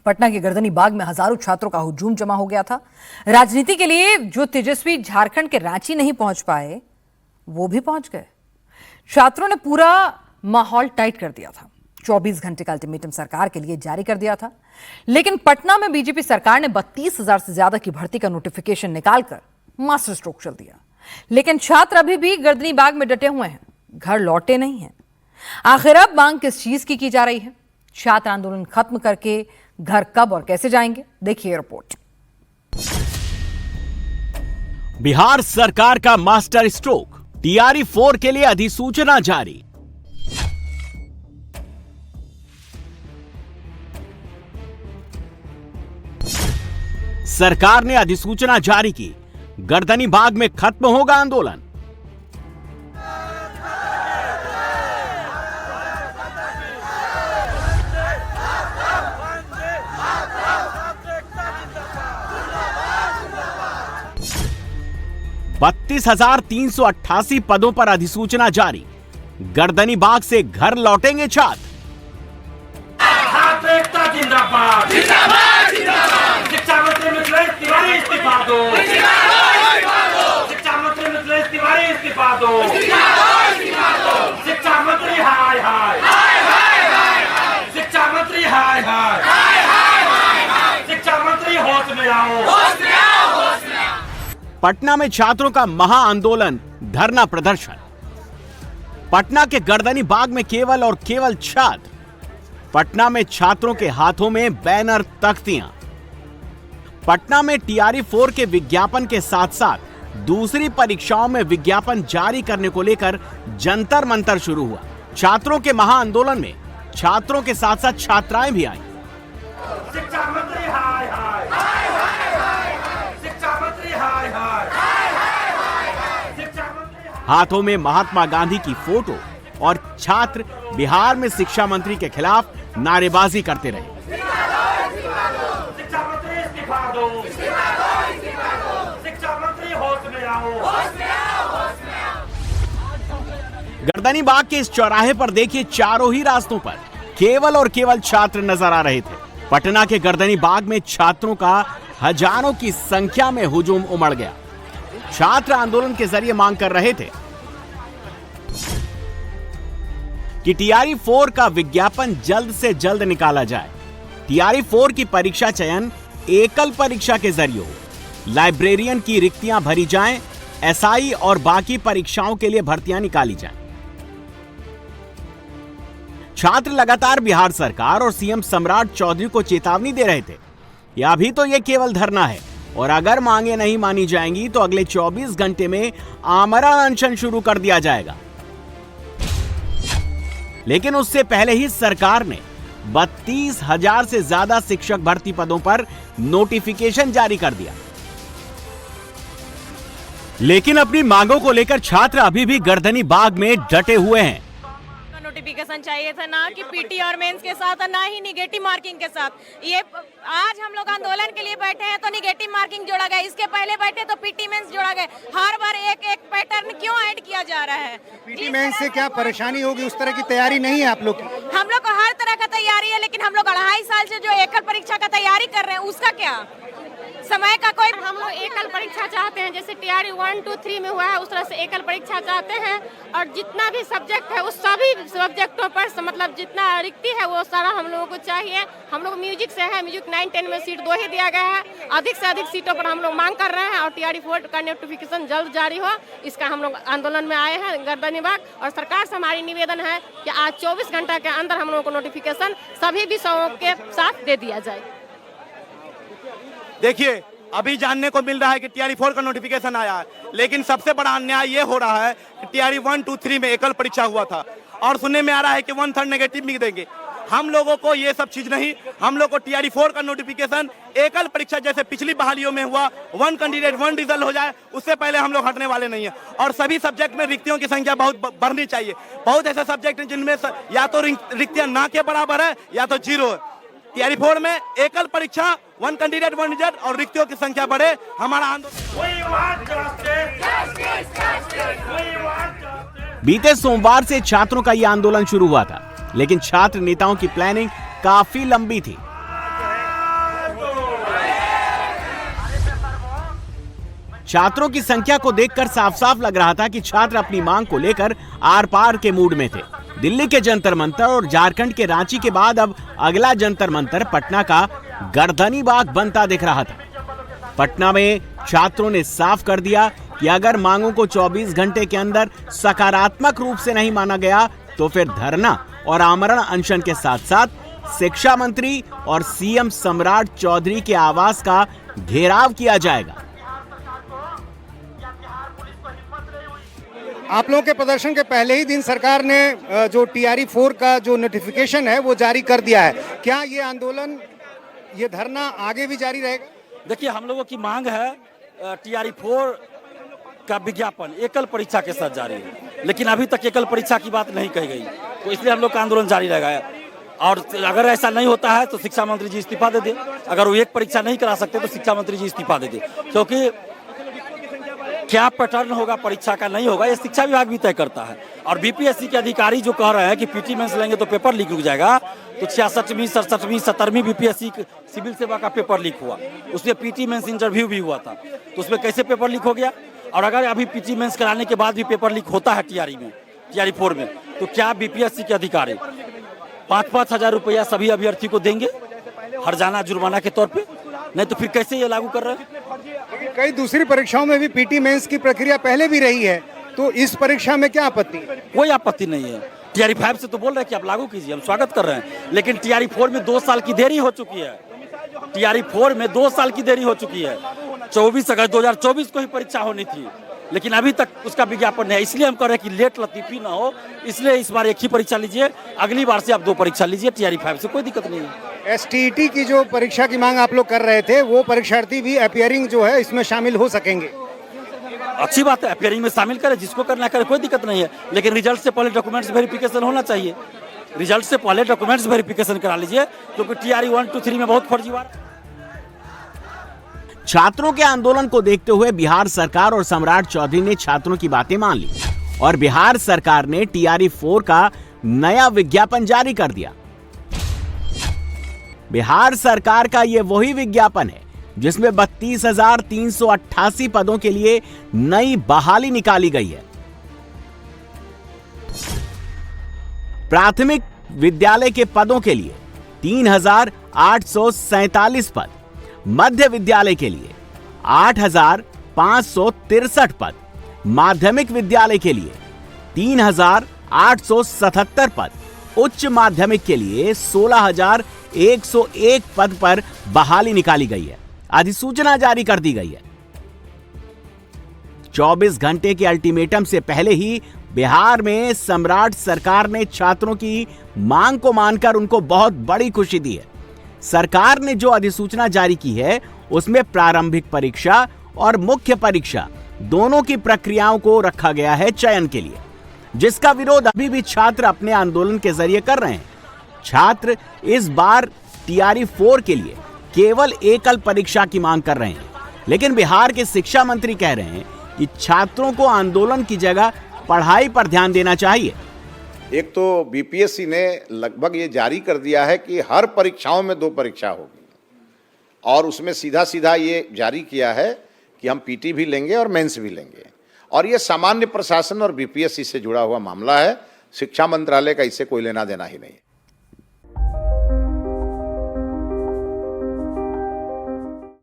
पटना के गर्दनी बाग में हजारों छात्रों का हुजूम जमा हो गया था। राजनीति के लिए जो तेजस्वी झारखंड के रांची नहीं पहुंच पाए, वो भी पहुंच गए। छात्रों ने पूरा माहौल टाइट कर दिया था। 24 घंटे का अल्टीमेटम सरकार के लिए जारी कर दिया था, लेकिन पटना में बीजेपी सरकार ने 32,000 से ज्यादा की भर्ती का नोटिफिकेशन निकालकर मास्टर स्ट्रोक चल दिया। लेकिन छात्र अभी भी गर्दनी बाग में डटे हुए हैं, घर लौटे नहीं हैं। आखिर अब मांग किस चीज की जा रही है? छात्र आंदोलन खत्म करके घर कब और कैसे जाएंगे? देखिए रिपोर्ट। बिहार सरकार का मास्टर स्ट्रोक, टीआरई 4 के लिए अधिसूचना जारी। सरकार ने अधिसूचना जारी की, गर्दनी बाग में खत्म होगा आंदोलन। बत्तीस 32,388 पदों पर अधिसूचना जारी, गर्दनी बाग से घर लौटेंगे छात्र। जिंदाबाद जिंदाबाद जिंदाबाद। शिक्षा मंत्री मिथिलेश तिवारी इस्तीफा दो। शिक्षा मंत्री मिथिलेश तिवारी इस्तीफा दो। शिक्षा मंत्री हाय हाय। शिक्षा मंत्री हाय हाय। शिक्षा मंत्री होश में आओ। पटना में छात्रों का महा आंदोलन, धरना प्रदर्शन। पटना के गर्दनी बाग में केवल और केवल छात्र। पटना में छात्रों के हाथों में बैनर, तख्तियां। पटना में टीआरई 4 के विज्ञापन के साथ साथ दूसरी परीक्षाओं में विज्ञापन जारी करने को लेकर जंतर मंतर शुरू हुआ। छात्रों के महा आंदोलन में छात्रों के साथ साथ छात्राएं भी आईं। शिक्षा मंत्री हाय हाय। शिक्षा मंत्री हाय हाय। शिक्षा मंत्री हाथों में महात्मा गांधी की फोटो और छात्र बिहार में शिक्षा मंत्री के खिलाफ नारेबाजी करते रहे। शिक्षा मंत्री इस्तीफा दो। शिक्षा मंत्री होश में आओ। गर्दनी बाग के इस चौराहे पर देखिए, चारों ही रास्तों पर केवल और केवल छात्र नजर आ रहे थे। पटना के गर्दनी बाग में छात्रों का हजारों की संख्या में हुजूम उमड़ गया। छात्र आंदोलन के जरिए मांग कर रहे थे कि टीआरई 4 का विज्ञापन जल्द से जल्द निकाला जाए। टीआरई 4 की परीक्षा चयन एकल परीक्षा के जरिए हो। लाइब्रेरियन की रिक्तियां भरी जाएं, एसआई और बाकी परीक्षाओं के लिए भर्तियां निकाली जाएं। छात्र लगातार बिहार सरकार और सीएम सम्राट चौधरी को चेतावनी दे रहे थे कि अभी तो यह केवल धरना है और अगर मांगे नहीं मानी जाएंगी तो अगले 24 घंटे में आमरण अनशन शुरू कर दिया जाएगा। लेकिन उससे पहले ही सरकार ने 32,000 से ज्यादा शिक्षक भर्ती पदों पर नोटिफिकेशन जारी कर दिया। लेकिन अपनी मांगों को लेकर छात्र अभी भी गर्दनी बाग में डटे हुए हैं। नोटिफिकेशन चाहिए था, ना कि पीटी और मेंस के साथ और ना ही निगेटिव मार्किंग के साथ। ये आज हम लोग आंदोलन के लिए बैठे हैं तो निगेटिव मार्किंग जोड़ा गया, इसके पहले बैठे तो पीटी मेंस जोड़ा गया। हर बार एक एक पैटर्न क्यों ऐड किया जा रहा है? पीटी मेंस से क्या परेशानी होगी? उस तरह की तैयारी नहीं है आप लोग की? हम लोग को हर तरह का तैयारी है, लेकिन हम लोग 2.5 साल से जो एकल परीक्षा का तैयारी कर रहे हैं उसका क्या समय का कोई? हम लोग एकल परीक्षा चाहते हैं, जैसे टीआरई 1, 2, 3 में हुआ है उस तरह से एकल परीक्षा चाहते हैं। और जितना भी सब्जेक्ट है उस सभी सब्जेक्टों पर मतलब जितना रिक्ति है वो सारा हम लोगों को चाहिए। हम लोग म्यूजिक से है, म्यूजिक 9, 10 में सीट 2 ही दिया गया है। अधिक से अधिक सीटों पर हम लोग मांग कर रहे हैं और टीआरई 4 का नोटिफिकेशन जल्द जारी हो, इसका हम लोग आंदोलन में आए हैं गर्दनी बाग। और सरकार से हमारी निवेदन है कि आज 24 घंटा के अंदर हम लोगों को नोटिफिकेशन सभी विषयों के साथ दे दिया जाए। देखिए, अभी जानने को मिल रहा है कि टीआरई 4 का नोटिफिकेशन आया है, लेकिन सबसे बड़ा अन्याय ये हो रहा है कि टीआरई 1, 2, 3 में एकल परीक्षा हुआ था और सुनने में आ रहा है कि 1/3 नेगेटिव भी देंगे। हम लोगों को ये सब चीज नहीं, हम लोग को टीआरई 4 का नोटिफिकेशन एकल परीक्षा जैसे पिछली बहालियों में हुआ 1 कैंडिडेट 1 रिजल्ट हो जाए, उससे पहले हम लोग हटने वाले नहीं है। और सभी सब्जेक्ट में रिक्तियों की संख्या बहुत बढ़नी चाहिए। बहुत ऐसे सब्जेक्ट हैं जिनमें या तो रिक्तियां ना के बराबर है या तो 0 है। टीआरई 4 में एकल परीक्षा 1 कैंडिडेट 1 रिजल्ट और रिक्तियों की संख्या बढ़े। हमारा बीते सोमवार से छात्रों का यह आंदोलन शुरू हुआ था, लेकिन छात्र नेताओं की प्लानिंग काफी लंबी थी। छात्रों की संख्या को देखकर साफ साफ लग रहा था कि छात्र अपनी मांग को लेकर आर पार के मूड में थे। दिल्ली के जंतर मंतर और झारखंड के रांची के बाद अब अगला जंतर मंतर पटना का गर्दनी बाग बनता दिख रहा था। पटना में छात्रों ने साफ कर दिया कि अगर मांगों को 24 घंटे के अंदर सकारात्मक रूप से नहीं माना गया तो फिर धरना और आमरण अनशन के साथ साथ शिक्षा मंत्री और सीएम सम्राट चौधरी के आवास का घेराव किया जाएगा। आप लोगों के प्रदर्शन के पहले ही दिन सरकार ने जो TRE 4 का जो नोटिफिकेशन है वो जारी कर दिया है। क्या ये आंदोलन, ये धरना आगे भी जारी रहेगा? देखिए, हम लोगों की मांग है TRE 4 का विज्ञापन एकल परीक्षा के साथ जारी है, लेकिन अभी तक एकल परीक्षा की बात नहीं कही गई, तो इसलिए हम लोग का आंदोलन जारी रहेगा। और अगर ऐसा नहीं होता है तो शिक्षा मंत्री जी इस्तीफा दे दे। अगर वो एक परीक्षा नहीं करा सकते तो शिक्षा मंत्री जी इस्तीफा दे दे, क्योंकि क्या पैटर्न होगा परीक्षा का नहीं होगा ये शिक्षा विभाग भी तय करता है। और बीपीएससी के अधिकारी जो कह रहे हैं कि पीटी मेंस लेंगे तो पेपर लीक रुक जाएगा, तो 66वीं 67वीं 70वीं बीपीएससी सिविल सेवा का पेपर लीक हुआ, उसमें पीटी मेंस इंटरव्यू भी हुआ था, तो उसमें कैसे पेपर लीक हो गया? और अगर अभी पीटी मेंस कराने के बाद भी पेपर लीक होता है TRE 4 में, तो क्या बीपीएससी के अधिकारी 5-5 हजार रुपया सभी अभ्यर्थी को देंगे हर्जाना जुर्माना के तौर पे? नहीं तो फिर कैसे ये लागू कर रहे हैं? कई दूसरी परीक्षाओं में भी पीटी मेंस की प्रक्रिया पहले भी रही है, तो इस परीक्षा में क्या आपत्ति है? कोई आपत्ति नहीं है। TRE 5 से तो बोल रहे हैं कि आप लागू कीजिए, हम स्वागत कर रहे हैं, लेकिन TRE 4 में 2 साल की देरी हो चुकी है। TRE 4 में 2 साल की देरी हो चुकी है। 24 अगस्त 2024 को ही परीक्षा होनी थी, लेकिन अभी तक उसका विज्ञापन नहीं है। इसलिए हम कह रहे हैं कि लेट लतीफी ना हो, इसलिए इस बार एक ही परीक्षा लीजिए, अगली बार से आप 2 परीक्षा लीजिए। TRE 5 से कोई दिक्कत नहीं है। STET की जो परीक्षा की मांग आप लोग कर रहे थे, वो परीक्षार्थी भी अपीयरिंग जो है इसमें शामिल हो सकेंगे? अच्छी बात है, अपीयरिंग में शामिल करें, जिसको करना करे, कोई दिक्कत नहीं है, लेकिन रिजल्ट से पहले डॉक्यूमेंट्स वेरिफिकेशन होना चाहिए। रिजल्ट से पहले डॉक्यूमेंट्स वेरिफिकेशन करा लीजिए, क्योंकि TRE 1, 2, 3 में बहुत फर्जीवाड़ा। छात्रों के आंदोलन को देखते हुए बिहार सरकार और सम्राट चौधरी ने छात्रों की बातें मान ली और बिहार सरकार ने TRE 4 का नया विज्ञापन जारी कर दिया। बिहार सरकार का यह वही विज्ञापन है जिसमें 32,388 पदों के लिए नई बहाली निकाली गई है। प्राथमिक विद्यालय के पदों के लिए 3,847 पद, मध्य विद्यालय के लिए 8,563 पद, माध्यमिक विद्यालय के लिए 3,877 पद, उच्च माध्यमिक के लिए 16,101 पद पर बहाली निकाली गई है। अधिसूचना जारी कर दी गई है। 24 घंटे के अल्टीमेटम से पहले ही बिहार में सम्राट सरकार ने छात्रों की मांग को मानकर उनको बहुत बड़ी खुशी दी है। सरकार ने जो अधिसूचना जारी की है उसमें प्रारंभिक परीक्षा और मुख्य परीक्षा दोनों की प्रक्रियाओं को रखा गया है चयन के लिए, जिसका विरोध अभी भी छात्र अपने आंदोलन के जरिए कर रहे हैं। छात्र इस बार TRE 4 के लिए केवल एकल परीक्षा की मांग कर रहे हैं, लेकिन बिहार के शिक्षा मंत्री कह रहे हैं कि छात्रों को आंदोलन की जगह पढ़ाई पर ध्यान देना चाहिए। एक तो बीपीएससी ने लगभग ये जारी कर दिया है कि हर परीक्षाओं में 2 परीक्षा होगी, और उसमें सीधा सीधा ये जारी किया है कि हम पीटी भी लेंगे और मेंस भी लेंगे, और ये सामान्य प्रशासन और बीपीएससी से जुड़ा हुआ मामला है। शिक्षा मंत्रालय का इससे कोई लेना देना ही नहीं।